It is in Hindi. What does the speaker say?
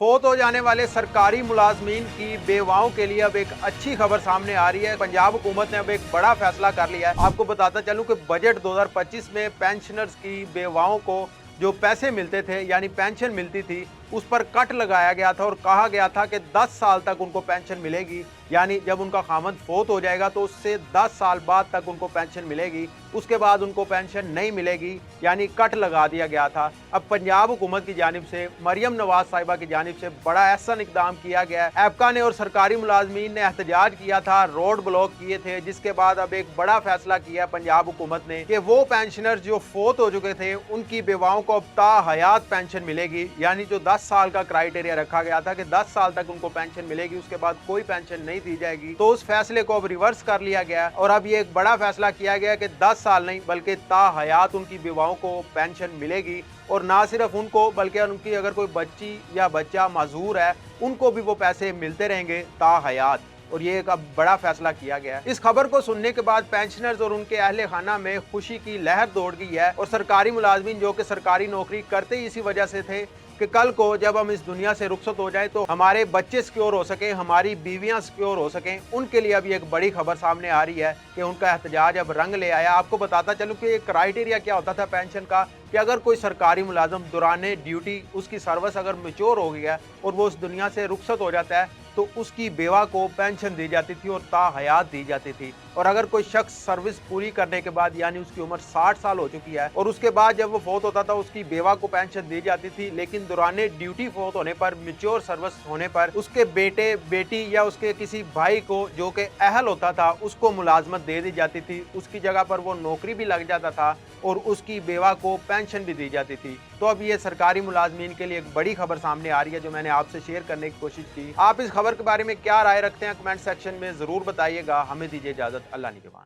फोत हो जाने वाले सरकारी मुलाजमीन की बेवाओं के लिए अब एक अच्छी खबर सामने आ रही है। पंजाब हुकूमत ने अब एक बड़ा फैसला कर लिया है। आपको बताता चलूं कि बजट 2025 में पेंशनर्स की बेवाओं को जो पैसे मिलते थे यानी पेंशन मिलती थी उस पर कट लगाया गया था और कहा गया था कि 10 साल तक उनको पेंशन मिलेगी। यानी जब उनका खामद फोत हो जाएगा तो उससे 10 साल बाद तक उनको पेंशन मिलेगी, उसके बाद उनको पेंशन नहीं मिलेगी, यानी कट लगा दिया गया था। अब पंजाब हुकूमत की जानिब से मरियम नवाज साहिबा की जानिब से बड़ा एहसन इकदाम किया गया है। एपका ने और सरकारी मुलाजमीन ने एहतजाज किया था, रोड ब्लॉक किए थे, जिसके बाद अब एक बड़ा फैसला किया पंजाब हुकूमत ने कि वो पेंशनर जो फोत हो चुके थे उनकी बेवाओं को अब ताहयात पेंशन मिलेगी। यानी जो 10 साल का क्राइटेरिया रखा गया था कि 10 साल तक उनको पेंशन मिलेगी, उसके बाद कोई पेंशन नहीं दी जाएगी, तो उस फैसले को अब रिवर्स कर लिया गया और अब ये एक बड़ा फैसला किया गया कि 10 साल नहीं बल्कि ताहयात उनकी बेवाओं को पेंशन मिलेगी। और ना सिर्फ उनको बल्कि उनकी अगर कोई बच्ची या बच्चा माजूर है उनको भी वो पैसे मिलते रहेंगे ताहयात। और ये एक अब बड़ा फैसला किया गया है। इस खबर को सुनने के बाद पेंशनर्स और उनके अहले खाना में खुशी की लहर दौड़ गई है और सरकारी मुलाजमीन जो कि सरकारी नौकरी करते ही इसी वजह से थे कि कल को जब हम इस दुनिया से रुखसत हो जाए तो हमारे बच्चे सिक्योर हो सकें, हमारी बीवियां सिक्योर हो सकें, उनके लिए अभी एक बड़ी खबर सामने आ रही है कि उनका एहतजाज अब रंग ले आया। आपको बताता चलूं कि एक क्राइटेरिया क्या होता था पेंशन का कि अगर कोई सरकारी मुलाजम दौरान ड्यूटी उसकी सर्विस अगर मेच्योर हो गया और वो उस दुनिया से रुखसत हो जाता है तो उसकी बेवा को पेंशन दी जाती थी और ताहयात दी जाती थी। और अगर कोई शख्स सर्विस पूरी करने के बाद यानी उसकी उम्र 60 साल हो चुकी है और उसके बाद जब वो फोत होता था उसकी बेवा को पेंशन दी जाती थी, लेकिन दौरान ड्यूटी फोत होने पर, मेच्योर सर्विस होने पर उसके बेटे बेटी या उसके किसी भाई को जो कि अहल होता था उसको मुलाजमत दे दी जाती थी, उसकी जगह पर वो नौकरी भी लग जाता था और उसकी बेवा को पेंशन भी दी जाती थी। तो अब ये सरकारी मुलाजमीन के लिए एक बड़ी खबर सामने आ रही है जो मैंने आपसे शेयर करने की कोशिश की। आप इस खबर के बारे में क्या राय रखते हैं कमेंट सेक्शन में जरूर बताइएगा। हमें दीजिए इजाजत। अल्लाह निगहबान।